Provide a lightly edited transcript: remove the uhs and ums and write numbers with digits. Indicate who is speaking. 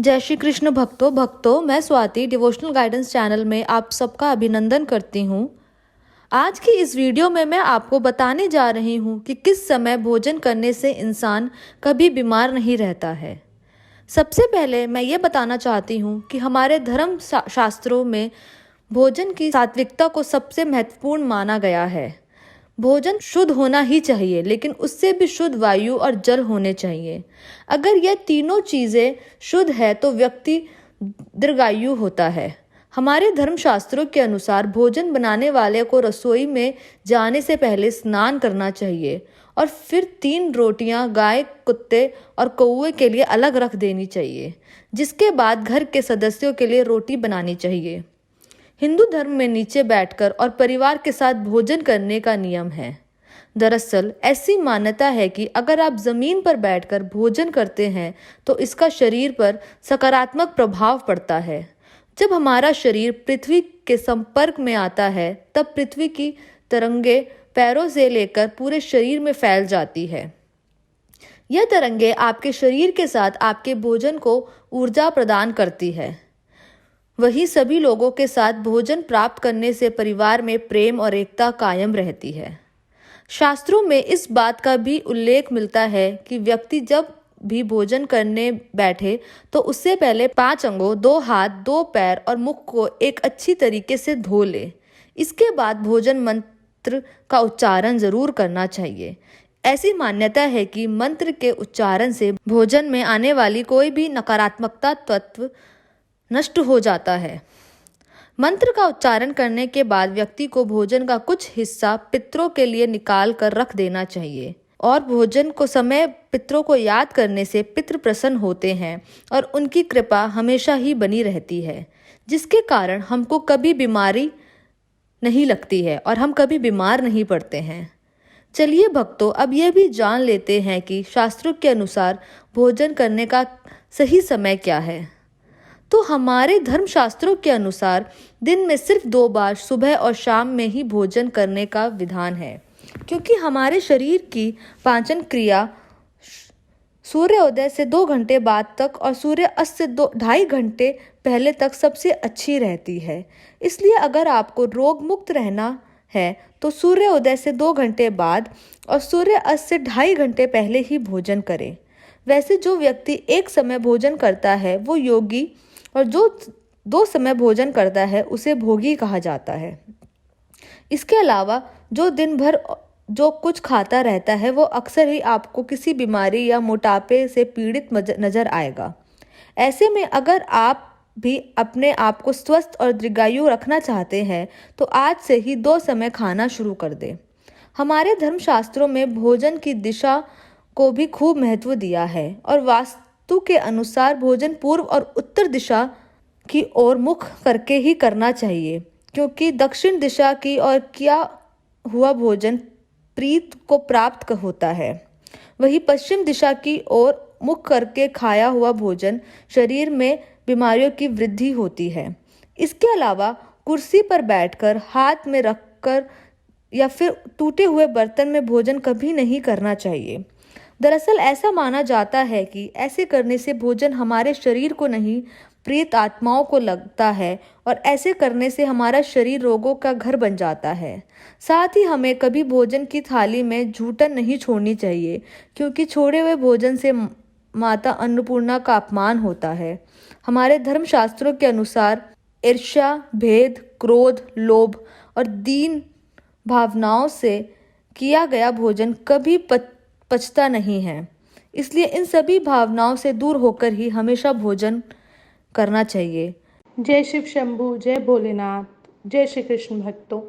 Speaker 1: जय श्री कृष्ण भक्तों मैं स्वाति डिवोशनल गाइडेंस चैनल में आप सबका अभिनंदन करती हूँ। आज की इस वीडियो में मैं आपको बताने जा रही हूँ कि किस समय भोजन करने से इंसान कभी बीमार नहीं रहता है। सबसे पहले मैं ये बताना चाहती हूँ कि हमारे धर्म शास्त्रों में भोजन की सात्विकता को सबसे महत्वपूर्ण माना गया है। भोजन शुद्ध होना ही चाहिए, लेकिन उससे भी शुद्ध वायु और जल होने चाहिए। अगर यह तीनों चीज़ें शुद्ध है तो व्यक्ति दीर्घायु होता है। हमारे धर्मशास्त्रों के अनुसार भोजन बनाने वाले को रसोई में जाने से पहले स्नान करना चाहिए और फिर 3 रोटियां गाय, कुत्ते और कौवे के लिए अलग रख देनी चाहिए। जिसके बाद घर के सदस्यों के लिए रोटी बनानी चाहिए। हिंदू धर्म में नीचे बैठकर और परिवार के साथ भोजन करने का नियम है। दरअसल ऐसी मान्यता है कि अगर आप जमीन पर बैठकर भोजन करते हैं तो इसका शरीर पर सकारात्मक प्रभाव पड़ता है। जब हमारा शरीर पृथ्वी के संपर्क में आता है तब पृथ्वी की तरंगे पैरों से लेकर पूरे शरीर में फैल जाती है। यह तरंगे आपके शरीर के साथ आपके भोजन को ऊर्जा प्रदान करती है। वही सभी लोगों के साथ भोजन प्राप्त करने से परिवार में प्रेम और एकता कायम रहती है। शास्त्रों में इस बात का भी उल्लेख मिलता है कि व्यक्ति जब भी भोजन करने बैठे तो उससे पहले 5 अंगों, 2 हाथ, 2 पैर और मुख को एक अच्छी तरीके से धो ले। इसके बाद भोजन मंत्र का उच्चारण जरूर करना चाहिए। ऐसी मान्यता है कि मंत्र के उच्चारण से भोजन में आने वाली कोई भी नकारात्मकता तत्व नष्ट हो जाता है। मंत्र का उच्चारण करने के बाद व्यक्ति को भोजन का कुछ हिस्सा पितरों के लिए निकाल कर रख देना चाहिए और भोजन को समय पितरों को याद करने से पितृ प्रसन्न होते हैं और उनकी कृपा हमेशा ही बनी रहती है, जिसके कारण हमको कभी बीमारी नहीं लगती है और हम कभी बीमार नहीं पड़ते हैं। चलिए भक्तों, अब यह भी जान लेते हैं कि शास्त्रों के अनुसार भोजन करने का सही समय क्या है। तो हमारे धर्मशास्त्रों के अनुसार दिन में सिर्फ 2 बार सुबह और शाम में ही भोजन करने का विधान है, क्योंकि हमारे शरीर की पाचन क्रिया सूर्योदय से 2 घंटे बाद तक और सूर्य अस्त से 2-2.5 घंटे पहले तक सबसे अच्छी रहती है। इसलिए अगर आपको रोग मुक्त रहना है तो सूर्योदय से 2 घंटे बाद और सूर्य अस्त से 2.5 घंटे पहले ही भोजन करें। वैसे जो व्यक्ति एक समय भोजन करता है वो योगी और जो 2 समय भोजन करता है उसे भोगी कहा जाता है। इसके अलावा जो दिन भर जो कुछ खाता रहता है वो अक्सर ही आपको किसी बीमारी या मोटापे से पीड़ित नजर आएगा। ऐसे में अगर आप भी अपने आप को स्वस्थ और दीर्घायु रखना चाहते हैं तो आज से ही 2 समय खाना शुरू कर दें। हमारे धर्मशास्त्रों में भोजन की दिशा को भी खूब महत्व दिया है और वास्तु के अनुसार भोजन पूर्व और उत्तर दिशा की ओर मुख करके ही करना चाहिए, क्योंकि दक्षिण दिशा की ओर किया हुआ भोजन प्रीत को प्राप्त होता है। वही पश्चिम दिशा की ओर मुख करके खाया हुआ भोजन शरीर में बीमारियों की वृद्धि होती है। इसके अलावा कुर्सी पर बैठकर हाथ में रखकर या फिर टूटे हुए बर्तन में भोजन कभी नहीं करना चाहिए। दरअसल ऐसा माना जाता है कि ऐसे करने से भोजन हमारे शरीर को नहीं प्रेत आत्माओं को लगता है और ऐसे करने से हमारा शरीर रोगों का घर बन जाता है। साथ ही हमें कभी भोजन की थाली में जूठन नहीं छोड़नी चाहिए, क्योंकि छोड़े हुए भोजन से माता अन्नपूर्णा का अपमान होता है। हमारे धर्मशास्त्रों के अनुसार ईर्ष्या, भेद, क्रोध, लोभ और दीन भावनाओं से किया गया भोजन कभी पचता नहीं है। इसलिए इन सभी भावनाओं से दूर होकर ही हमेशा भोजन करना चाहिए।
Speaker 2: जय शिव शंभू, जय भोलेनाथ, जय श्री कृष्ण भक्तों।